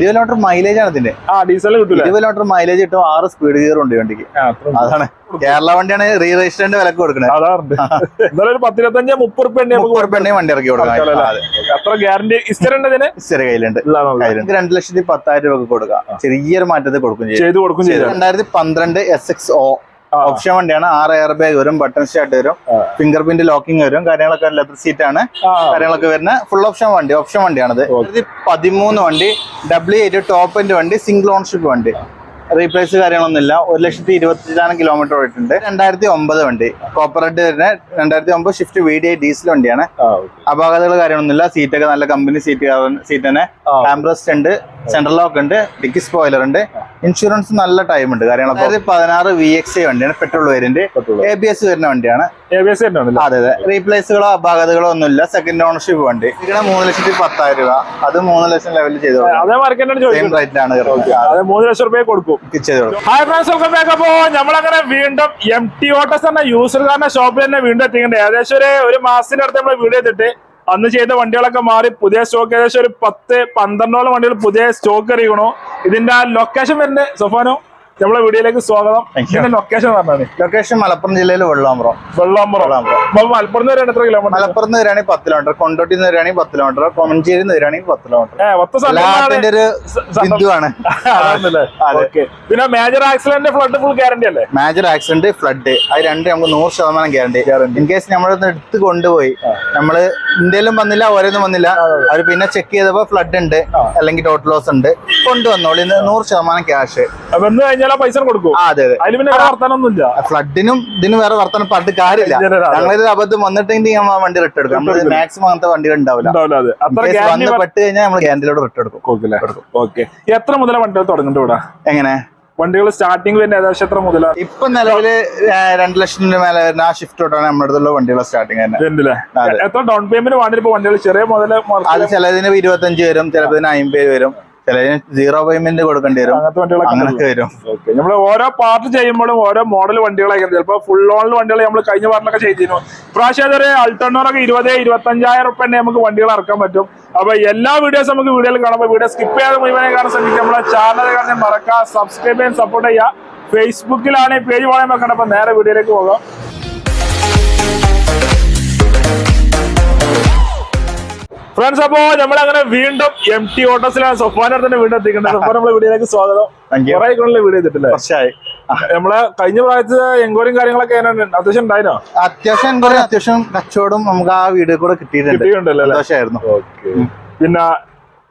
20 kilometre mileage ആണ് ഇതിന്റെ. Diesel 20 kilometre mileage കിട്ടും. 6 സ്പീഡ് ഗിയർ ഉണ്ട് വണ്ടിക്ക്. അതാണ് കേരള വണ്ടിയാണ് റീ രജിസ്റ്ററിന്റെ വിലക്ക് കൊടുക്കുന്നത്. അതാണ് 10-25-30 വണ്ടി ഇറക്കി കൊടുക്കാം. അത്ര ഗ്യാരണ്ടി ഹിസ്റ്ററി കയ്യിലുണ്ട്. 2,10,000 രൂപ കൊടുക്കാം. ചെറിയൊരു മാറ്റത്തിൽ കൊടുക്കും ചെയ്തു. 2012 SXO ഓപ്ഷൻ വണ്ടിയാണ്. 6 എയർ ബാഗ് വരും, ബട്ടൺ സ്റ്റാർട്ട് വരും, ഫിംഗർ പ്രിന്റ് ലോക്കിംഗ് വരും, കാര്യങ്ങളൊക്കെ ലെതർ സീറ്റ് ആണ്, കാര്യങ്ങളൊക്കെ വരുന്ന ഫുൾ ഓപ്ഷൻ വണ്ടിയാണത്. 2013 വണ്ടി, W8 ടോപ്പ് എൻഡ് വണ്ടി, സിംഗിൾ ഓൺഷിപ്പ് വണ്ടി, റീപ്ലേസ് കാര്യങ്ങളൊന്നുമില്ല. 1,24,000 കിലോമീറ്റർ ഓടിയിട്ടുണ്ട്. 2009 വണ്ടി, കോപ്പറേറ്റ് വരുന്ന 2009 ഷിഫ്റ്റ് VDI ഡീസൽ വണ്ടിയാണ്. അപാകതകൾ കാര്യങ്ങളൊന്നുമില്ല. സീറ്റൊക്കെ നല്ല കമ്പനി സീറ്റ് തന്നെ. ആംബ്രസ്റ്റ് ഉണ്ട്, സെൻട്രൽ ലോക്ക് ഉണ്ട്, ഡിക്കി സ്പോയിലർ ഉണ്ട്, ഇൻഷുറൻസ് നല്ല ടൈം ഉണ്ട് കാര്യങ്ങളൊക്കെ. 16 VXI വണ്ടിയാണ്, പെട്രോൾ വേരിയന്റ്, ABS വരുന്ന വണ്ടിയാണ്. അതെ അതെ, റീപ്ലേസുകളോ അപാകതകളോ ഒന്നുമില്ല. സെക്കൻഡ് ഓണർഷിപ്പ് വണ്ടി. ഇവിടെ 3,10,000 രൂപ, അത് 3 ലക്ഷം ലെവലിൽ ചെയ്തു. സെയിം റേറ്റിലാണ് 3 ലക്ഷം രൂപ കൊടുക്കും. നമ്മളങ്ങനെ വീണ്ടും MT ഓട്ടോസ് എന്ന യൂസർകാരന്റെ ഷോപ്പിൽ തന്നെ വീണ്ടും എത്തിക്കണ്ടേ. ഏകദേശം ഒരു മാസത്തിനടുത്ത് നമ്മൾ വീഡിയോ ചെയ്തിട്ട് അന്ന് ചെയ്ത വണ്ടികളൊക്കെ മാറി പുതിയ സ്റ്റോക്ക് ഏകദേശം ഒരു 10-12 വണ്ടികൾ പുതിയ സ്റ്റോക്ക് അറിയണു. ഇതിന്റെ ലൊക്കേഷൻ വരുന്നത് സൊഫാനോ, നമ്മളെ വീഡിയോയിലേക്ക് സ്വാഗതം. ലൊക്കേഷൻ പറഞ്ഞാണ്. ലൊക്കേഷൻ മലപ്പുറം ജില്ലയിൽ വെള്ളാമ്പ്രം. മലപ്പുറം വരെയാണ് എത്ര കിലോമീറ്റർ? മലപ്പുറത്ത് വരികയാണെങ്കിൽ 10 കിലോമീറ്റർ, കൊണ്ടോട്ടി വരികയാണെങ്കിൽ 10 കിലോമീറ്റർ, കൊമഞ്ചേരി വരികയാണെങ്കിൽ 10 കിലോമീറ്റർ. പിന്നെ major accident flood full guarantee അല്ലേ? മേജർ ആക്സിഡന്റ് ഫ്ലഡ് അത് രണ്ട് നമുക്ക് 100% ഗ്യാരണ്ടി. ഇൻ കേസ് നമ്മളൊന്ന് എടുത്ത് കൊണ്ടുപോയി, നമ്മള് ഇന്ത്യയിലും വന്നില്ല, ഓരോന്നും വന്നില്ല, അവർ പിന്നെ ചെക്ക് ചെയ്തപ്പോ ഫ്ലഡ് ഉണ്ട് അല്ലെങ്കിൽ ടോട്ടൽ ലോസ് ഉണ്ട്, കൊണ്ടുവന്നോളൂ. 100% ക്യാഷ് പൈസ കൊടുക്കും. അതെ അതെ, അതിന് പിന്നെ വർത്താനൊന്നുമില്ല. ഫ്ലഡിനും ഇതിനും വേറെ വർത്താനം പറഞ്ഞിട്ട് കാര്യമില്ല. ഞങ്ങളൊരു അബദ്ധം വന്നിട്ടെങ്കിൽ നമ്മൾ വണ്ടി റിട്ടേൺ എടുക്കും. നമ്മള് മാക്സിമം അങ്ങനത്തെ വണ്ടികൾ ഉണ്ടാവില്ല. പെട്ട് കഴിഞ്ഞാൽ നമ്മൾ ഗ്യാരണ്ടിയിലോട് റിട്ടേൺ എടുക്കും. എത്ര മുതല വണ്ടികൾ തുടങ്ങുന്നുണ്ട് ഇവിടെ? എങ്ങനെ വണ്ടികൾ സ്റ്റാർട്ടിംഗ് വരുന്ന ഏകദേശം എത്ര മുതലാണ്? ഇപ്പൊ നിലവില് 2 ലക്ഷത്തിന് മേലെ വരുന്ന ആ ഷിഫ്റ്റ് തൊട്ടാണ് നമ്മുടെ അടുത്തുള്ള വണ്ടികളെ സ്റ്റാർട്ടിംഗ് തന്നെ. എത്ര ഡൗൺ പേയ്മെന്റ് വേണ്ടി വണ്ടികൾ? ചെറിയ മുതൽ അത് ചിലതിന് 25 വരും, ചിലതിന് 50 വരും, ചിലതിന് 0 പേയ്മെന്റ് കൊടുക്കേണ്ടി വരും. അങ്ങനത്തെ വരും. നമ്മള് ഓരോ പാർട്ട് ചെയ്യുമ്പോഴും ഓരോ മോഡൽ വണ്ടികളായിരിക്കും. ചിലപ്പോ ഫുൾ ഓണിൽ വണ്ടികൾ നമ്മൾ കഴിഞ്ഞ പാർട്ടിലൊക്കെ ചെയ്തിരുന്നു. ഇപ്രാവശ്യം അതൊരു അൾട്ടോണറൊക്കെ 20-25,000 റുപ്യ നമുക്ക് വണ്ടികൾ ഇറക്കാൻ പറ്റും. അപ്പൊ എല്ലാ വീഡിയോസും നമുക്ക് വീഡിയോയിൽ കാണുമ്പോൾ വീഡിയോ സ്കിപ്പ് ചെയ്യാതെ മുഴുവനെ കാണാൻ ശ്രമിക്കുക. നമ്മളെ ചാനൽ മറക്കുക, സബ്സ്ക്രൈബ് ചെയ്യാൻ സപ്പോർട്ട് ചെയ്യുക. ഫേസ്ബുക്കിലാണ് ഈ പേജ് പറയാൻ വെക്കണം. അപ്പൊ നേരെ വീഡിയോയിലേക്ക് പോകാം. ഫ്രണ്ട്സ്, അപ്പോ നമ്മളങ്ങനെ വീണ്ടും MT ഓട്ടോസിലാണ് സൊഫാനെ തന്നെ വീണ്ടും എത്തിക്കുന്നത്. സൊഫാൻ നമ്മളെ വീഡിയോയിലേക്ക് സ്വാഗതം. കുറെ വീഡിയോ ചെയ്തിട്ടില്ലേ? നമ്മളെ കഴിഞ്ഞ പ്രായത്തില് എൻക്വയറിയും കാര്യങ്ങളൊക്കെ അത്യാവശ്യം ഉണ്ടായിരുന്നോ? അത്യാവശ്യം എൻക്വയറി, അത്യാവശ്യം കച്ചവടം നമുക്ക് ആ വീഡിയോ കൂടെ കിട്ടിയിട്ടുണ്ടല്ലോ. പിന്നെ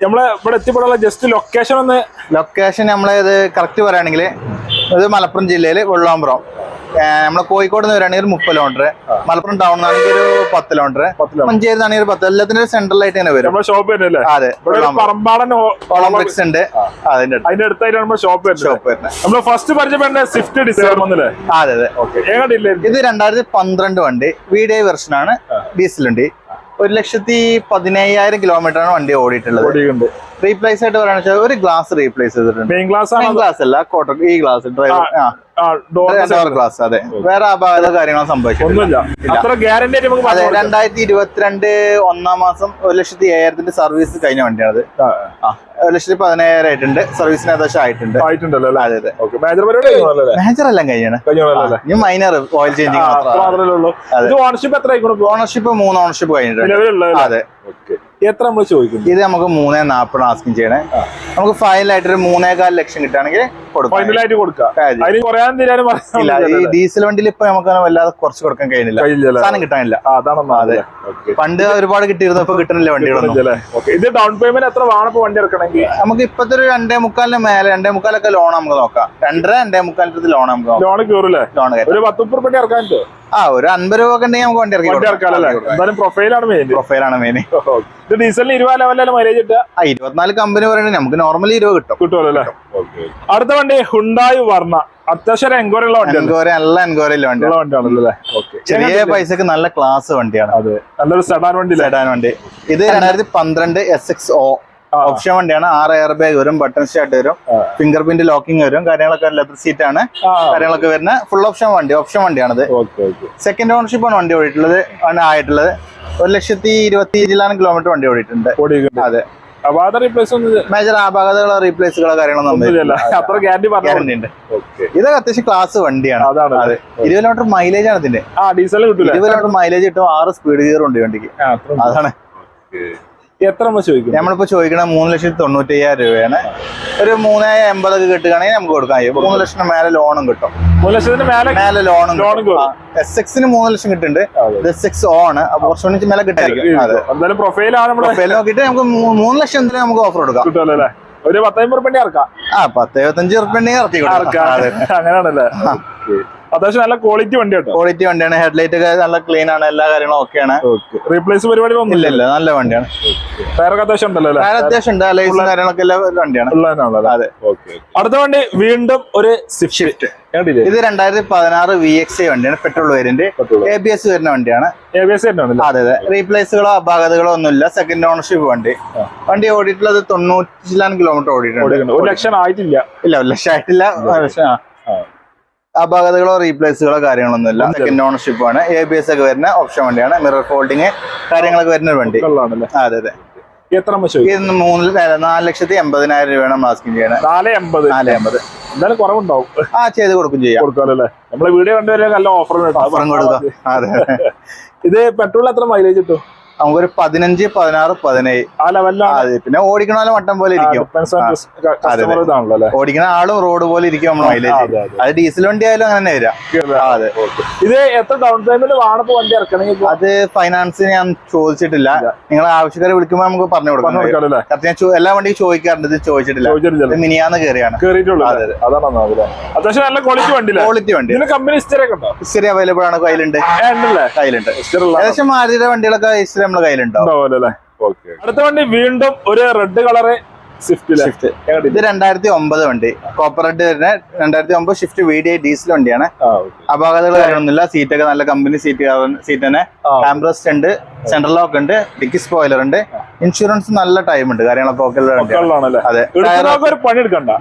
നമ്മളെ ഇവിടെ എത്തിപ്പെടാനുള്ള ജസ്റ്റ് ലൊക്കേഷൻ നമ്മളെ ഇത് കറക്റ്റ് പറയുകയാണെങ്കിൽ ഇത് മലപ്പുറം ജില്ലയില് വെള്ളാമ്പ്രം. നമ്മളെ കോഴിക്കോട് നിന്ന് വരികയാണെങ്കിൽ 30 കിലോമീറ്റർ, മലപ്പുറം ടൗൺ ആണെങ്കിൽ ഒരു 10 കിലോമീറ്റർ, മഞ്ചേരി ആണെങ്കിൽ 10. എല്ലാത്തിനും സെൻട്രൽ ആയിട്ട് തന്നെ വരും. ഷോപ്പ് അതെ, ഓളംബ്രിക്സ് ഉണ്ട്. അതിന്റെ അടുത്തായിട്ടാണ് ഷോപ്പ്. നമ്മള് ഫസ്റ്റ് പരിചയപ്പെടുന്ന സ്വിഫ്റ്റ് ഡിസൈർ. അതെ അതെ, ഇത് 2012 വണ്ടി, VDI വെർഷൻ ആണ്, ഡീസൽ വണ്ടി. 1,17,000 കിലോമീറ്റർ ആണ് വണ്ടി ഓടിയിട്ടുള്ളത്. റീപ്ലേസ് ആയിട്ട് പറയുകയാണെന്ന് വെച്ചാൽ ഒരു ഗ്ലാസ് റീപ്ലേസ് ചെയ്തിട്ടുണ്ട്. ഗ്ലാസ് അല്ല, കോട്ടൺ ഈ ഗ്ലാസ് ഡ്രൈവർ ഗ്ലാസ്. അതെ, വേറെ അപാകത കാര്യങ്ങളും സംഭവിച്ചിട്ടില്ല. 2022 1-ാം മാസം 1,07,000 സർവീസ് കഴിഞ്ഞ വണ്ടിയാണത്. 1,17,000 ആയിട്ടുണ്ട്. സർവീസിന് ഏകദേശം ആയിട്ടുണ്ട്. അതെ അതെ, മേജർ എല്ലാം കഴിഞ്ഞാണ്. ഇനി minor oil changing. Ownership 3 ownership കഴിഞ്ഞിട്ടുണ്ട്. അതെ. എത്ര നമ്മൾ ചോദിക്കും? ഇത് നമുക്ക് 3,40 ആസ്കിങ് ചെയ്യണേ. നമുക്ക് ഫൈനലായിട്ട് ഒരു 3,15 ലക്ഷം കിട്ടുകയാണെങ്കിൽ ഇല്ല. ഈ ഡീസൽ വണ്ടിയിൽ ഇപ്പൊ നമുക്ക് വല്ലാതെ കുറച്ച് കൊടുക്കാൻ കഴിയുന്നില്ല, സാധനം കിട്ടാനില്ല. അതെ, പണ്ട് ഒരുപാട് കിട്ടിയിരുന്നു, ഇപ്പൊ കിട്ടുന്നില്ല വണ്ടികളൊന്നും. ഇത് ഡൗൺ പേയ്മെന്റ് എത്ര വേണം വണ്ടി ഇറക്കണമെങ്കിൽ? നമുക്ക് ഇപ്പത്തെ ഒരു 2.25 മേലെ, 2.25 ലോൺ നമുക്ക് നോക്കാം. 2.5 ലോൺ നമുക്ക് ലോൺ കയറില്ലേ? ഒരു 10-30 രൂപ ഇറക്കാൻ പറ്റുമോ? ഒരു 50 രൂപ ഒക്കെ ഉണ്ടെങ്കിൽ നമുക്ക് വണ്ടി ഇറക്കാം. പ്രൊഫൈലാണ് മെയിൻ. ഡീസലിന് 20 ലെവലിലാണ് മൈലേജ് കിട്ടുക. 24 കമ്പനി പറയുന്നത് നമുക്ക് നോർമലി 20 കിട്ടുമല്ലോ. അടുത്ത വണ്ടി ഹുണ്ടായി വർണ്ണ. അത്യാവശ്യം എൻക്വയറി ഉള്ള വണ്ടി, നല്ല എൻക്വയറി വണ്ടിയാണല്ലേ. ചെറിയ പൈസക്ക് നല്ല ക്ലാസ് വണ്ടിയാണ്. അതെ, നല്ലൊരു സെഡാൻ വണ്ടി. ഇത് 2012 SXO ഓപ്ഷൻ വണ്ടിയാണ്. 6 എയർ ബാഗ് വരും, ബട്ടൺ സ്റ്റാർട്ട് വരും, ഫിംഗർ പ്രിന്റ് ലോക്കിംഗ് വരും, കാര്യങ്ങളൊക്കെ ലെതർ സീറ്റ് ആണ്, കാര്യങ്ങളൊക്കെ വരുന്ന ഫുൾ ഓപ്ഷൻ വണ്ടിയാണത്. സെക്കൻഡ് ഓണർഷിപ്പ് ആണ് വണ്ടി ആയിട്ടുള്ളത്. 1,23,000 കിലോമീറ്റർ വണ്ടി ഓടിയിട്ടുണ്ട്. അതെ, അപാകത റീപ്ലേസ് മേജർ അപാകതകളോ റീപ്ലേസുകളോ കാര്യങ്ങളൊന്നും അത്ര ഗ്യാരണ്ടി ഉണ്ട്. ഇതൊക്കെ അത്യാവശ്യം ക്ലാസ് വണ്ടിയാണ്. 20 കിലോമീറ്റർ മൈലേജ് ആണ് ഇതിന്റെ. ഡീസൽ കിട്ടില്ല. 20 കിലോമീറ്റർ മൈലേജ് കിട്ടും. 6 സ്പീഡ് ഗിയർ ഉണ്ട് വണ്ടിക്ക്. അതാണ്. എത്ര ചോദിക്കും? നമ്മളിപ്പോ ചോദിക്കണ 3,95,000 രൂപയാണ്. ഒരു 3,80,000 കിട്ടുകയാണെങ്കിൽ നമുക്ക് കൊടുക്കാൻ കഴിയും. 3 ലക്ഷം മേലെ ലോണും കിട്ടും. 3 ലക്ഷത്തിന് മേലെ ലോണും SX-ന് 3 ലക്ഷം കിട്ടുന്നുണ്ട്. SX ആണ്. അപ്പൊ കുറച്ചുകൂടി മേലെ കിട്ടായിരിക്കും. പ്രൊഫൈൽ നോക്കിയിട്ട് നമുക്ക് 3 ലക്ഷം എന്തെങ്കിലും നമുക്ക് ഓഫർ കൊടുക്കാം. ഒരു 10-50 ഇറക്കാം. 10-55 ഇറക്കി അങ്ങനെയാണല്ലേ. അത്യാവശ്യം നല്ല ക്വാളിറ്റി വണ്ടിയാണ്. ഹെഡ്ലൈറ്റ് ഒക്കെ നല്ല ക്ലീൻ ആണ്. എല്ലാ കാര്യങ്ങളും ഓക്കെയാണ്. റീപ്ലേസ് പരിപാടി ഇല്ല, നല്ല വണ്ടിയാണ്. ടയറൊക്കെ അത്യാവശ്യം ഉണ്ടല്ലോ. അത്യാവശ്യം ഉണ്ട്. ലൈസൻസ് കാര്യങ്ങളൊക്കെ വണ്ടിയാണ്. അടുത്ത വണ്ടി വീണ്ടും ഒരു സ്വിഫ്റ്റ്. ഇത് 2016 VXI വണ്ടിയാണ്. Petrol variant. ABS വരുന്ന വണ്ടിയാണ്. അതെ. റീപ്ലേസുകളോ അപാകതകളോ ഒന്നുമില്ല. സെക്കൻഡ് ഓണർഷിപ്പ് വണ്ടി ഓടിയിട്ടുള്ളത് 90 കിലോമീറ്റർ ഓടിയിട്ടുണ്ട്. 1 ലക്ഷം ആയിട്ടില്ല. ഇല്ല, 1 ലക്ഷം ആയിട്ടില്ല. അപാകതകളോ റീപ്ലേസുകളോ കാര്യങ്ങളൊന്നുമില്ല. സെക്കൻഡ് ഓണർഷിപ്പ് ആണ്. ABS ഒക്കെ വരുന്ന ഓപ്ഷൻ വണ്ടിയാണ്. മിറർ ഫോൾഡിങ് കാര്യങ്ങളൊക്കെ വരുന്ന ഒരു വണ്ടി. അതെ. എത്ര? 4,80,000 രൂപയാണ് നമ്മൾ ആസ്കിങ് ചെയ്യണത്. 4,80,000 എന്തായാലും കുറവുണ്ടാവും. ചെയ്ത് കൊടുക്കും ചെയ്യാം. നമ്മളെ വീഡിയോ കണ്ടുവരെ നല്ല ഓഫറും കൊടുക്കാം. അതെ. ഇത് പെട്രോൾ എത്ര മൈലേജ് കിട്ടും? നമുക്കൊരു 15, 16, 17 ആ ലെവലിലാണ്. പിന്നെ ഓടിക്കണ വട്ടം പോലെ ഇരിക്കും. ഓടിക്കുന്ന ആളും റോഡ് പോലെ ഇരിക്കും നമ്മൾ മൈലേജ്. അത് ഡീസൽ വണ്ടി ആയാലും അങ്ങനെ വരാം. അതെ. ഇത് എത്ര ഡൗൺ പേയ്മെന്റ് വേണം വണ്ടി ഇറക്കണമെങ്കിൽ? അത് ഫൈനാൻസ് ഞാൻ ചോദിച്ചിട്ടില്ല. നിങ്ങൾ ആവശ്യക്കാരെ വിളിക്കുമ്പോൾ നമുക്ക് പറഞ്ഞു കൊടുക്കാം. ഞാൻ എല്ലാ വണ്ടിയും ചോദിക്കാറുണ്ട്. ഇത് ചോദിച്ചിട്ടില്ല. മിനിയാന്ന് കയറിയാണ്. അത്യാവശ്യം നല്ല ക്വാളിറ്റി വണ്ടി. കമ്പനി ഹിസ്റ്ററി അവൈലബിൾ ആണ്. കയ്യിലുണ്ട്. ഏകദേശം മാരുതിയുടെ വണ്ടികളൊക്കെ ഹിസ്റ്ററി നമ്മുടെ കയ്യിലുണ്ടോ? അടുത്ത വണ്ടി വീണ്ടും ഒരു റെഡ് കളറ് സ്വിഫ്റ്റ്. ഇത് 2009 വണ്ടി. കോപ്പർ റെഡ് വരുന്ന 2009 ഷിഫ്റ്റ് VDI ഡീസൽ വണ്ടിയാണ്. അപാകതകൾ കാര്യമൊന്നുമില്ല. സീറ്റൊക്കെ നല്ല കമ്പനി സീറ്റ് തന്നെ. ആംബ്രസ്റ്റ് ഉണ്ട്. സെൻട്രൽ ലോക്ക് ഉണ്ട്. ഡിക്കി സ്പോയിലർ ഉണ്ട്. ഇൻഷുറൻസ് നല്ല ടൈം ഉണ്ട്. കാര്യങ്ങളൊക്കെ ഓക്കെ. അതെ.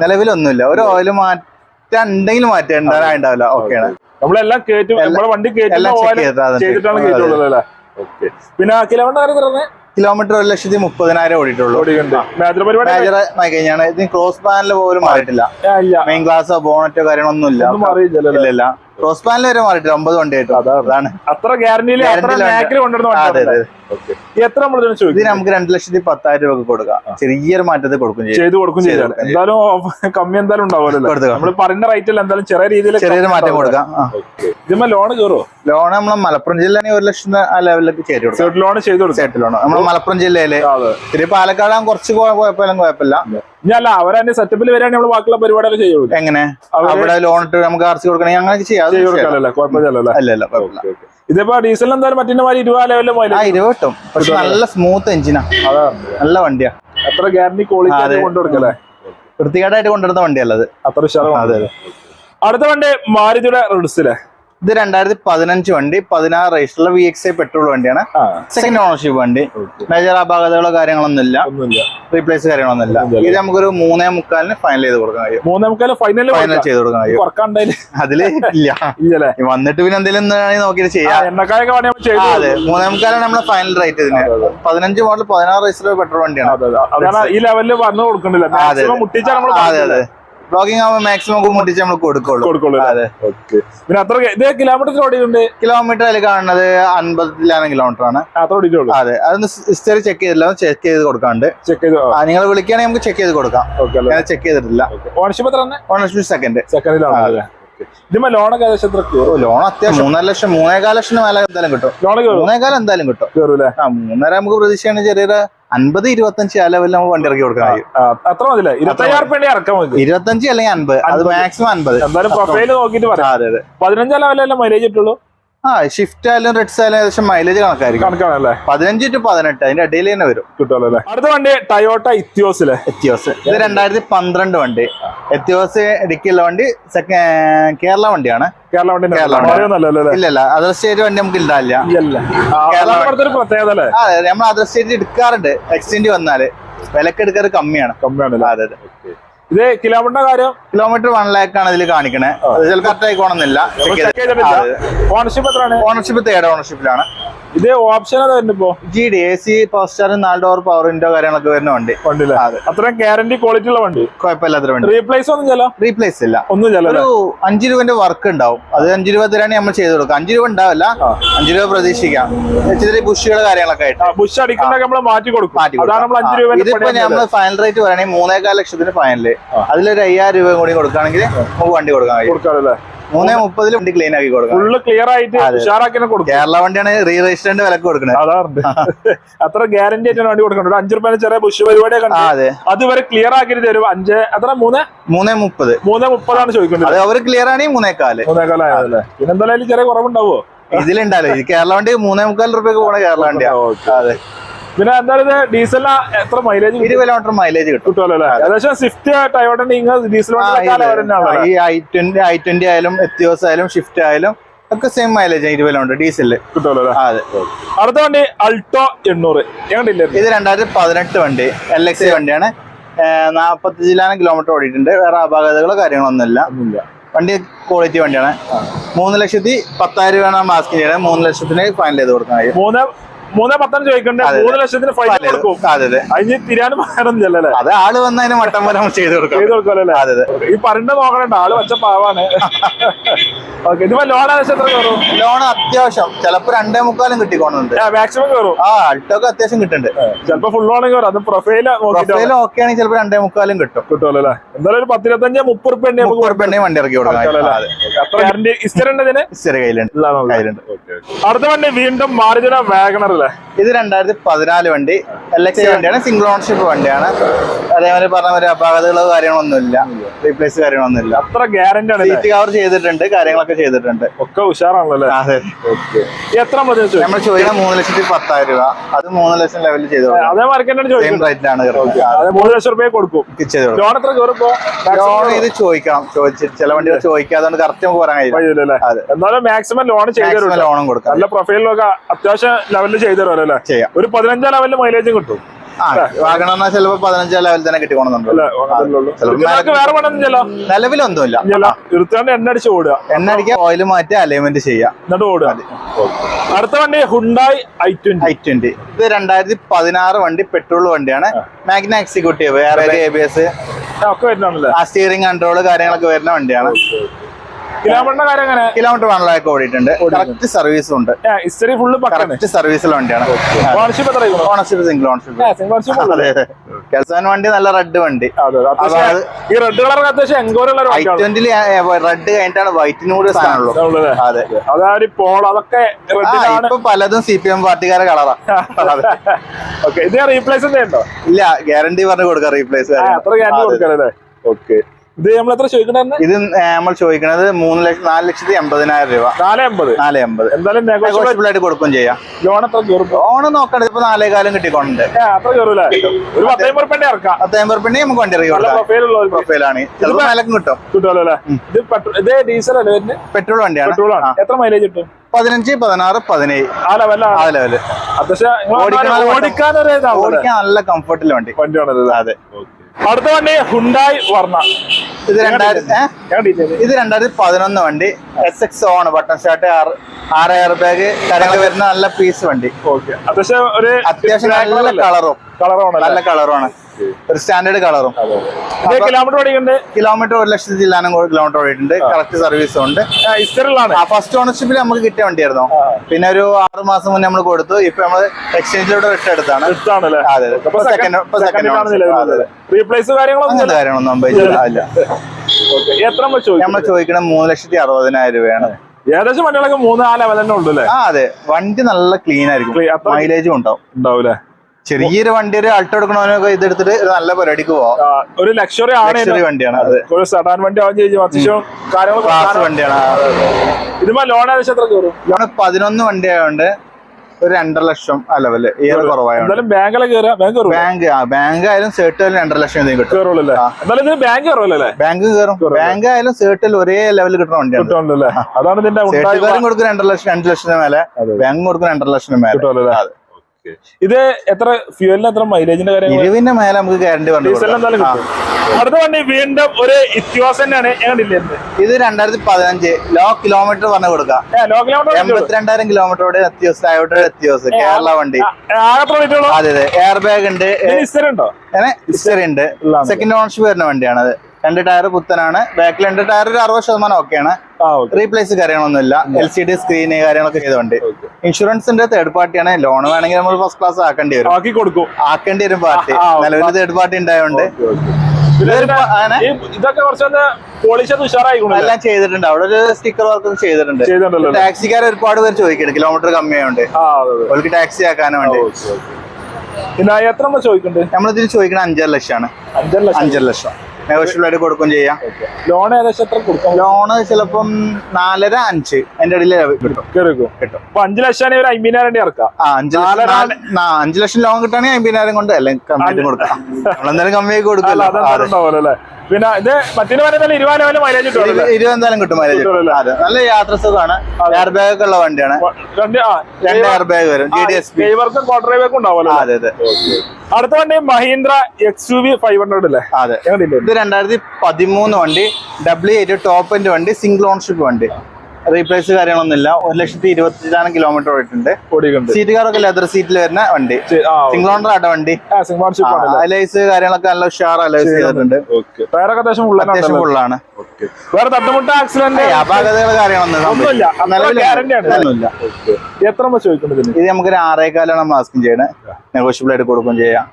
നിലവിലൊന്നുമില്ല. ഒരു ഓയിൽ മാറ്റാൻ ഉണ്ടെങ്കിൽ മാറ്റേണ്ടാവില്ല. ഓക്കെയാണ്. നമ്മളെല്ലാം പിന്നെ കിലോമീറ്റർ 1,30,000 ഓടിയിട്ടുള്ളൂ. കഴിഞ്ഞാണ്. ഇത് ക്രോസ് പാനൽ പോലും മാറിയിട്ടില്ല. മെയിൻ ഗ്ലാസോ ബോണറ്റോ കാര്യങ്ങളൊന്നും ഇല്ല. ക്രോസ് പാനൽ വരെ മാറിയിട്ടില്ല. 9 വണ്ടിയായിട്ടും. അതാണ്. അത്ര ഗ്യാരണ്ടി. എത്ര ഇത് നമുക്ക് 2,10,000 രൂപ കൊടുക്കാം. ചെറിയൊരു മാറ്റത്തിൽ കൊടുക്കും. എന്തായാലും കമ്മി എന്തായാലും ഉണ്ടാവുമല്ലോ. നമ്മൾ പറയുന്ന റേറ്റിൽ എന്തായാലും ചെറിയ രീതിയിൽ ചെറിയൊരു മാറ്റം കൊടുക്കാം. ലോൺ കയറുമോ? ലോൺ നമ്മളെ മലപ്പുറം ജില്ലയിൽ 1 ലക്ഷം ആ ലെവലിലേക്ക് ചെയ്ത് ലോൺ ചെയ്ത് കൊടുക്കും. നമ്മള് മലപ്പുറം ജില്ലയില്. പിന്നെ പാലക്കാട് കുറച്ച് കുഴപ്പമില്ല. അല്ല അവരെ സെറ്റപ്പിൽ വരാൻ നമ്മൾ ബാക്കിയുള്ള പരിപാടിയൊക്കെ ചെയ്യുള്ളൂ. എങ്ങനെ അവിടെ ലോൺ ഇട്ട് നമുക്ക് RC കൊടുക്കണമെങ്കിൽ അങ്ങനെ ചെയ്യാം. ഇതിപ്പോ ഡീസൽ എന്തായാലും മറ്റേ 20 ലെവലിൽ 20 കിട്ടും. പക്ഷെ നല്ല സ്മൂത്ത് എഞ്ചിനാ. നല്ല വണ്ടിയാ. അത്ര ഗ്യാരണ്ടി ക്വാളിറ്റി കൊണ്ടുകൊടുക്കല്ലേ. വൃത്തികേടായിട്ട് കൊണ്ടുവരുന്ന വണ്ടിയല്ലത്. അത്ര ഉഷാറാണ്. അടുത്ത വണ്ടി മാരുതിയുടെ റൂട്ട്സിലെ. ഇത് 2015 വണ്ടി. 16 രജിസ്റ്ററുള്ള VXI പെട്രോൾ വണ്ടിയാണ്. സെക്കൻഡ് ഓണർഷിപ്പ് വണ്ടി. മേജർ അപാകതകളോ കാര്യങ്ങളൊന്നും ഇല്ല. റീപ്ലേസ് കാര്യങ്ങളൊന്നും ഇല്ല. ഇത് നമുക്കൊരു 3.25 ഫൈനൽ ചെയ്ത് കൊടുക്കാൻ കഴിയും. 3.25 ഫൈനൽ ചെയ്ത് കൊടുക്കാൻ കഴിയും. അതില് ഇല്ല. വന്നിട്ട് പിന്നെ എന്തെങ്കിലും നോക്കിയിട്ട് ചെയ്യാം. അതെ. 3.25 നമ്മളെ ഫൈനൽ റേറ്റ്. ഇതിന് 15 മോഡൽ 16 രജിസ്റ്റർ പെട്രോൾ വണ്ടിയാണ്. ഈ ലെവലിൽ പറഞ്ഞു കൊടുക്കണില്ല. അതെ. ബ്ലോഗിംഗ് ആവുമ്പോൾ മാക്സിമം മുട്ടിച്ച് നമ്മൾ കൊടുക്കുള്ളൂ. അതെ. പിന്നെ അത്ര കിലോമീറ്റർ ഓടിയുണ്ട്. കിലോമീറ്റർ അതിൽ കാണുന്നത് 50 കിലോമീറ്റർ ആണ്. അതെ. അതൊന്ന് ഹിസ്റ്ററി ചെക്ക് ചെയ്ത് കൊടുക്കാണ്ട്. നിങ്ങൾ വിളിക്കുകയാണെങ്കിൽ നമുക്ക് ചെക്ക് ചെയ്ത് കൊടുക്കാം. ചെക്ക് ചെയ്തിട്ടില്ല. Ownership second. ലോണൊക്കെ ലോൺ അത്യാവശ്യം 3.5 ലക്ഷം 3.25 ലക്ഷം മേലെ എന്തായാലും കിട്ടും. 3.25 എന്തായാലും കിട്ടും. 3.5 നമുക്ക് പ്രതീക്ഷയാണ്. ചെറിയൊരു 50-25 ആ ലെവലിൽ നമുക്ക് വണ്ടി ഇറക്കി കൊടുക്കാൻ കഴിയും. 25 അല്ലെങ്കിൽ 50. അത് മാക്സിമം 50. അതെ. 15 ലെവലല്ലേ മൈലേജ് കിട്ടുള്ളൂ. ഷിഫ്റ്റ് ആയാലും റെഡ്സ് ആയാലും ഏകദേശം മൈലേജ് കണക്കായിരിക്കും. 15 to 18 അതിന്റെ ഇടയിൽ തന്നെ വരും. കിട്ടുമല്ലോ. അടുത്ത വണ്ടി ടൊയോട്ട ഇത്തിയോസ്. ഇത് 2012 വണ്ടി. എത്തിയോസ് ഇടുക്കിയുള്ള വണ്ടി. കേരള വണ്ടിയാണ്. ഇല്ലല്ല. അതർ സ്റ്റേറ്റ് വണ്ടി നമുക്ക് ഉണ്ടാവില്ല. അതെ. നമ്മൾ അതർ സ്റ്റേറ്റ് എടുക്കാറുണ്ട്. എക്സ്റ്റെൻഡ് വന്നാല് വിലക്ക് എടുക്കാറ് കമ്മിയാണ്. അതെ. ഇത് കിലോമീറ്റർ കാര്യം കിലോമീറ്റർ 1 lakh ആണ് ഇതിൽ കാണിക്കണേ. ചിലപ്പോൾ കറക്റ്റ് ആയിക്കോണമെന്നില്ല. ഓണർഷിപ്പ് എത്രയാണ്? Ownership 3rd ഓണർഷിപ്പിലാണ്. ഇത് ഓപ്ഷൻ വരുമ്പോ GD AC power steering 4 door power window കാര്യങ്ങളൊക്കെ വരുന്ന വണ്ടി. അത്രയും ഗ്യാരണ്ടി ക്വാളിറ്റി ഉള്ള വണ്ടി, കുഴപ്പമില്ലാത്ത വണ്ടി. റീപ്ലേസ് ഒന്നും ചെയ്യല, റീപ്ലേസ് ഇല്ല, ഒന്നും ചെയ്യല. ഒരു 5 രൂപന്റെ വർക്ക് ഉണ്ടാവും, അത് 5 രൂപ തരാണ് നമ്മൾ ചെയ്ത് കൊടുക്കുക. 5 രൂപ ഉണ്ടാവില്ല, 5 രൂപ പ്രതീക്ഷിക്കാം. ചെറിയ ബുഷുകൾ കാര്യങ്ങളൊക്കെ ആയിട്ട് ബുഷ് അടിക്കുന്നതൊക്കെ നമ്മൾ മാറ്റി കൊടുക്കും. അതാണ് നമ്മൾ 5 രൂപ. ഇതിപ്പോ നമ്മൾ ഫൈനൽ റേറ്റ് പറയുകയാണെങ്കിൽ 3.4 ലക്ഷത്തിന് ഫൈനല്, അതിലൊരു 5000 രൂപ കൂടി കൊടുക്കുകയാണെങ്കിൽ നമുക്ക് വണ്ടി കൊടുക്കാൻ കഴിയും. 3.30 വണ്ടി ക്ലീൻ ആക്കി കൊടുക്കും, ക്ലിയർ ആയിട്ട് കേരള വണ്ടിയാണ് റീ രജിസ്റ്ററിന്റെ വിലക്ക് കൊടുക്കുന്നത്. അതാണ് അത്ര ഗ്യാരണ്ടി ആയിട്ടാണ് വണ്ടി കൊടുക്കുന്നത്. 5 രൂപ ചെറിയ ബുഷ് പരിപാടിയൊക്കെ അതുവരെ ക്ലിയർ ആക്കി തരും. 5 എത്ര 3.30 ചോദിക്കുന്നത്. അത് അവർ ക്ലിയർ ആണെങ്കിൽ 3.4 ആയതല്ലേ. പിന്നെ എന്തായാലും ചെറിയ കുറവുണ്ടാവോ ഇതിലുണ്ടാലോ? ഈ കേരള വണ്ടി 3.4 രൂപയ്ക്ക് പോണ കേരള വണ്ടിയാണ്. അതെ. പിന്നെ എന്തായാലും ഡീസലിന് എത്ര മൈലേജ്? 20 കിലോമീറ്റർ മൈലേജ് കിട്ടുമല്ലോ. ഏകദേശം സ്വിഫ്റ്റ് ടയോട്ട ഡീസൽ ഈ i20 ആയാലും എത്തിയോസ് ആയാലും ഷിഫ്റ്റ് ആയാലും ഒക്കെ സെയിം മൈലേജ് 20 കിലോമീറ്റർ ഡീസലില് കിട്ടുമല്ലോ. അതെ. അടുത്ത വണ്ടി അൾട്ടോ 800. ഇത് 2018 വണ്ടി, LX വണ്ടിയാണ്. 45,000 കിലോമീറ്റർ ഓടിയിട്ടുണ്ട്. വേറെ അപാകതകളോ കാര്യങ്ങളൊന്നുമില്ല. വണ്ടി ക്വാളിറ്റി വണ്ടിയാണ്. 3,10,000 രൂപയാണ് മാസ്ക് ചെയ്യണത്. 3 ലക്ഷത്തിന് ഫൈനൽ ചെയ്ത് കൊടുക്കാൻ കഴിയും. 3.10 ചോദിക്കണ്ടേ? 3 ലക്ഷത്തിന് ഫൈൻ കൊടുക്കും. അതിന് തിരാനും പറയാനൊന്നുമില്ലല്ലേ? അത് ആള് വന്നതിന് മട്ടം പോലെ ചെയ്ത് കൊടുക്കും. അതെ. ഈ പറഞ്ഞ നോക്കണേ, ആള് വെച്ച പാവാണ്. ഇതിപ്പോ ലോൺ എത്ര കയറും? ലോൺ അത്യാവശ്യം ചിലപ്പോ 2.25 കിട്ടിക്കോണുണ്ട്. മാക്സിമം കയറും. അൾട്ടോക്ക് അത്യാവശ്യം കിട്ടുന്നുണ്ട്. ചിലപ്പോ ഫുൾ ലോൺ കയറും. അത് പ്രൊഫൈൽ ഓക്കെ ആണെങ്കിൽ ചിലപ്പോ 2.25 കിട്ടുമല്ലോ. എന്തായാലും ഒരു 25-30 വണ്ടി ഇറക്കി കൊടുക്കാം. അടുത്ത വണ്ടി വീണ്ടും മാരുതി വാഗണർ. ഇത് 2014 വണ്ടി, LX വണ്ടിയാണ്. സിംഗിൾ ഓണർഷിപ്പ് വണ്ടിയാണ്. അതേമാതിരി പറഞ്ഞ ഒരു അപാകതകളോ കാര്യങ്ങളൊന്നുമില്ല, റീപ്ലേസ് കാര്യങ്ങളൊന്നുമില്ല. അത്ര ഗ്യാരണ്ടി ആണ്. സീറ്റ് കവർ ചെയ്തിട്ടുണ്ട്, കാര്യങ്ങളൊക്കെ ചെയ്തിട്ടുണ്ട്. ഒക്കെ ഉഷാറാണല്ലോ. അതെ. എത്ര നമ്മൾ ചോദിക്കണം? 3,10,000 രൂപ. അത് 3 ലക്ഷം ലെവലിൽ ചെയ്തു. അതേമാതിരി റേറ്റ് ആണ്. 3 ലക്ഷം രൂപ കൊടുക്കും. ലോൺ എത്ര ലോൺ ഇത് ചോദിക്കണം. ചില വണ്ടികൾ ചോദിക്കാതെ കറക്റ്റ് നമുക്ക് പറയാൻ കഴിയില്ല. എന്നാലും മാക്സിമം ലോൺ ചെയ്ത് ലോണും കൊടുക്കാം. നല്ല പ്രൊഫൈലിലൊക്കെ അത്യാവശ്യം ലെവലിൽ ചെയ്തു തരുമല്ലോ. ചെയ്യാം. ഒരു 15 ലെവലിൽ മൈലേജും കിട്ടും. വാഗണ ചിലപ്പോ 15 ലെവൽ തന്നെ കിട്ടിക്കോണമെന്നുണ്ടോ? നിലവിലൊന്നുമില്ല. എണ്ണ അടിച്ച് ഓടുക, എണ്ണ അടിക്കുക, ഓയിൽ മാറ്റി അലൈൻമെന്റ് ചെയ്യാം, എന്നിട്ട് ഓടുക. അടുത്ത വണ്ടി ഹുണ്ടായി i20. ഇത് 2016 വണ്ടി, പെട്രോൾ വണ്ടിയാണ്. മാഗ്ന എക്സിക്യൂട്ടീവ്, ABS ഒക്കെ വരുന്നുണ്ടല്ലേ. സ്റ്റിയറിംഗ് കൺട്രോള് കാര്യങ്ങളൊക്കെ വരുന്ന വണ്ടിയാണ്. കിലോമീറ്റർ 1 ലാഖ് ഓടിയിട്ടുണ്ട്. കറക്റ്റ് സർവീസും ഉണ്ട്. കറക്റ്റ് സർവീസുള്ള വണ്ടിയാണ്. Ownership single ownership. കെൽസാൻ വണ്ടി നല്ല റെഡ് വണ്ടി. റെഡ് കഴിഞ്ഞിട്ടാണ് വൈറ്റിനും കൂടി സാധനമുള്ളൂ. അതെ. ഇപ്പൊ പലതും CPM പാർട്ടിക്കാരെ കളറാ. ഇല്ല, ഗ്യാരണ്ടി പറഞ്ഞു കൊടുക്കാം. റീപ്ലേസ് ഇത് നമ്മൾ എത്ര ചോദിക്കണേ? ഇത് നമ്മൾ ചോദിക്കുന്നത് 4,80,000 രൂപ. 450. എന്തായാലും നെഗോഷ്യബിൾ ആയിട്ട് കൊടുക്കുകയും ചെയ്യാം. ലോൺ എത്ര കയറും? ലോൺ നോക്കണ്ട, ഇപ്പൊ 4,000 കിട്ടിക്കൊണ്ട് അത്ര കയറൂല. ഒരു 10,000 റുപ്യ നമുക്ക് വണ്ടി ഇറക്കി കൊടുക്കാം. പ്രൊഫൈലാണ്, ചിലപ്പോൾ മേലക്കും കിട്ടുമല്ലോ. ഇത് ഡീസൽ അല്ലേ? പെട്രോൾ വണ്ടിയാണ്. എത്ര മൈലേജ് കിട്ടും? 15, 16, 17 ആ ലെവല്. ഓടിക്കാൻ നല്ല കംഫർട്ടിൽ വണ്ടിയാണ്. അതെ. അടുത്ത വണ്ടി ഹുണ്ടായി വർണ്ണ. ഇത് 2011 വണ്ടി, SX ആണ്. ബട്ടൺ സ്റ്റാർട്ട്, 6 എയർ ബാഗ് കാര്യങ്ങൾ വരുന്ന നല്ല പീസ് വണ്ടി. അത്യാവശ്യം നല്ല കളറും നല്ല കളറുമാണ്. ഒരു സ്റ്റാൻഡേർഡ് കളറും. കിലോമീറ്റർ 1,00,000 കിലോമീറ്റർ ഓടിയിട്ടുണ്ട്. കറക്റ്റ് സർവീസും ഉണ്ട്. ഫസ്റ്റ് ഓണർഷിപ്പിൽ നമുക്ക് കിട്ടിയ വണ്ടിയായിരുന്നു. പിന്നെ ഒരു 6 മാസം മുന്നേ നമ്മൾ കൊടുത്തു. ഇപ്പൊ നമ്മള് എക്സ്ചേഞ്ചിലൂടെ എടുത്താണ്. റീപ്ലേസ് കാര്യങ്ങളൊന്നും നമ്മൾ ചോദിക്കണം 3,60,000 രൂപയാണ്. ഏകദേശം വണ്ടികളൊക്കെ 3-4 ലെവൽ തന്നെ ഉള്ളൂ. അതെ. വണ്ടി നല്ല ക്ലീൻ ആയിരിക്കും, മൈലേജും ഉണ്ടാവും. ചെറിയൊരു വണ്ടി, ഒരു ആൾട്ടോ എടുക്കണവനൊക്കെ ഇതെടുത്തിട്ട് നല്ല പരിപാടിക്ക് പോവാം. ഒരു ലക്ഷറി വണ്ടിയാണ്. ഒരു സെഡാൻ വണ്ടി വണ്ടിയാണ്. ഇതിപ്പോ ലോൺ ഏകദേശം എത്ര കയറും? ലോൺ 11 വണ്ടി ആയതുകൊണ്ട് ഒരു 2.5 ലക്ഷം ലെവല് ഏറെ കുറവാണ്. ബാങ്ക് ആയാലും സേർട്ടിൽ 2.5 ലക്ഷം കിട്ടും. ബാങ്ക് ആയാലും സേർട്ടിൽ ഒരേ ലെവലിൽ കിട്ടുന്ന വണ്ടിയാണ്. സേർട്ടുകാരും കൊടുക്കും 2 ലക്ഷത്തിന് മേലെ, ബാങ്കും കൊടുക്കും 2.5 ലക്ഷത്തിന് മേലെ. ഇത് എത്ര ഫ്യൂവലിന് എത്ര മൈലേജിന്റെ കാര്യം? 20 മേലെ നമുക്ക് ഗ്യാരണ്ടി പറഞ്ഞു. അടുത്ത വണ്ടി വീണ്ടും ഒരു ഇത്യോസ് തന്നെയാണ്. എങ്ങനെയില്ലേ ഇത് 2015 ലോ കിലോമീറ്റർ പറഞ്ഞു കൊടുക്കാം. 82,000 കിലോമീറ്ററോടെ എത്തിയോസ് കേരള വണ്ടി. അതെ അതെ, എയർ ബാഗ് ഉണ്ട്, ഹിസ്റ്ററി ഉണ്ട്. സെക്കൻഡ് ഓണർഷിപ്പ് വരുന്ന വണ്ടിയാണ് അത്. 2 ടയർ പുത്തനാണ്. ബാക്കിൽ 2 ടയർ ഒരു 60% ഓക്കെയാണ്. റീപ്ലേസ് കാര്യങ്ങളൊന്നുമില്ല. LCD സ്ക്രീന് കാര്യങ്ങളൊക്കെ ചെയ്തുകൊണ്ട്. ഇൻഷുറൻസിന്റെ തേർഡ് പാർട്ടിയാണ്. ലോൺ വേണമെങ്കിൽ നമ്മൾ ഫസ്റ്റ് ക്ലാസ് ആക്കേണ്ടി വരും പാർട്ടി. നിലവിൽ തേർഡ് പാർട്ടി ഉണ്ടായതുകൊണ്ട് എല്ലാം ചെയ്തിട്ടുണ്ട്. അവിടെ ഒരു സ്റ്റിക്കർ വർക്ക് ചെയ്തിട്ടുണ്ട്. ടാക്സിക്കാർ ഒരുപാട് പേര് ചോദിക്കുന്നുണ്ട്, കിലോമീറ്റർ കമ്മിയായോണ്ട് അവർക്ക് ടാക്സി ആക്കാനും വേണ്ടി. എത്ര ചോദിക്കുന്നുണ്ട്? നമ്മളിതിൽ ചോദിക്കുന്നത് 5.5 ലക്ഷമാണ്. 5.5 ലക്ഷം നെഗോഷ്യബിൾ ആയിട്ട് കൊടുക്കുകയും ചെയ്യാം. ലോൺ ഏകദേശം എത്ര കൊടുക്കാം? ലോണ് ചിലപ്പം 4.5-5 അതിന്റെ ഇടയിൽ കിട്ടും. 5 ലക്ഷം 50,000 ഇറക്കാം. 5 ലക്ഷം ലോൺ കിട്ടുകയാണെങ്കിൽ 50,000 കൊണ്ട് അല്ലെങ്കിൽ കമ്മിയായിട്ട് കൊടുക്കാം. നമ്മളെന്തായാലും കമ്മിയാക്കി കൊടുക്കാമല്ലോ. പിന്നെ ഇത് മറ്റേ പറയുന്നത് 20,000 മൈലേജ് കിട്ടും. 20 എന്തായാലും കിട്ടും മൈലേജ്. അതെ, നല്ല യാത്ര സുഖമാണ്. എയർ ബാഗ് ഒക്കെ ഉള്ള വണ്ടിയാണ്. 2 എയർ ബാഗ് വരും. അതെ അതെ. അടുത്ത വണ്ടി മഹീന്ദ്ര XUV 500 അല്ലേ? അതെ, ഇത് 2013 വണ്ടി, W8 ടോപ്പ് എൻഡ് വണ്ടി, സിംഗിൾ ഓണർഷിപ്പ് വണ്ടി. റീപ്ലേസ് കാര്യങ്ങളൊന്നുമില്ല. 1,20,000 കിലോമീറ്റർ ഓടിയിട്ടുണ്ട്. സീറ്റ് കാറൊക്കെ ലെതർ സീറ്റിൽ വരുന്ന വണ്ടി. സിംഗിൾ ഓണർ ആട്ട വണ്ടി. അലൈസ് കാര്യങ്ങളൊക്കെ നല്ല ഉഷാർ അലൈസ് ചെയ്തിട്ടുണ്ട്. അത്യാവശ്യം ഫുള്ളാണ്. വേറെ തട്ടുമുട്ട ആക്സിഡന്റ് അപാകതകൾ കാര്യങ്ങളൊന്നും എത്ര ചോദിക്കുന്നത്? ഇത് നമുക്ക് 6.25 മാസ്കും ചെയ്യണേ. നെഗോഷ്യബിൾ ആയിട്ട് കൊടുക്കുകയും ചെയ്യാം.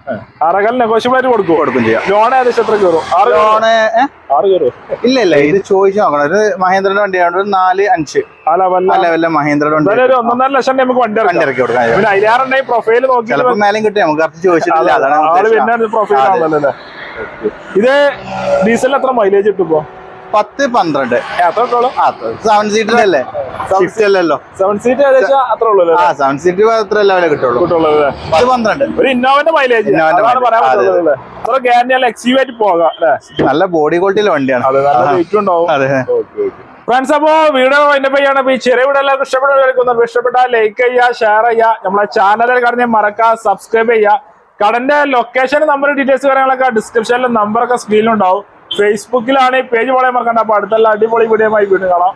6.25 നെഗോഷ്യബിൾ ആയിട്ട് കൊടുക്കും ചെയ്യാം. ലോൺ ഏകദേശം എത്ര കയറും? ലോണ് ഇല്ല ഇല്ല, ഇത് ചോദിച്ചു നോക്കണം. ഒരു മഹേന്ദ്രന്റെ വണ്ടിയാണ്. 4.5 മഹേന്ദ്രയുടെ വണ്ടി. 1.5 ലക്ഷം നമുക്ക് വണ്ടി ഇറക്കി കൊടുക്കാം. പ്രൊഫൈൽ നോക്കി ചിലപ്പോൾ മേലും കിട്ടും. നമുക്ക് കറക്റ്റ് ചോദിച്ചിട്ടില്ല. അതാണ്. ഇത് ഡീസലിന് എത്ര മൈലേജ് കിട്ടുമ്പോ? 10-12. 7 സീറ്റർ അല്ലേ? 6 അല്ലല്ലോ. 7 സീറ്റ് ഏകദേശം അത്ര ഉള്ളൂ. 7 സീറ്റ് അത്ര ലെവലേ കിട്ടുള്ളൂ. 12 ഒരു ഇന്നോവന്റെ മൈലേജ് XUV ആയിട്ട് പോകാം. നല്ല ബോഡി ക്വാളിറ്റിയിലെ വണ്ടിയാണ്. ഫ്രണ്ട്സ്, അപ്പോ വീഡിയോ അതിന്റെ പയ്യാണ്. ഈ ചെറിയ വീഡിയോ എല്ലാവർക്കും ഇഷ്ടപ്പെട്ടാൽ ലൈക്ക് ചെയ്യുക, ഷെയർ ചെയ്യുക. നമ്മളെ ചാനലിൽ കാണുന്ന മറക്കാ സബ്സ്ക്രൈബ് ചെയ്യുക. കടന്റെ ലൊക്കേഷൻ, നമ്പർ, ഡീറ്റെയിൽസ് കാര്യങ്ങളൊക്കെ ഡിസ്ക്രിപ്ഷനിലും നമ്പറൊക്കെ സ്ക്രീനിലുണ്ടാവും. ഫേസ്ബുക്കിലാണ് ഈ പേജ് പോലെ മറക്കണ്ട. അപ്പൊ അടുത്തുള്ള അടിപൊളി വീഡിയോ ആയി വീണ്ടും കാണാം.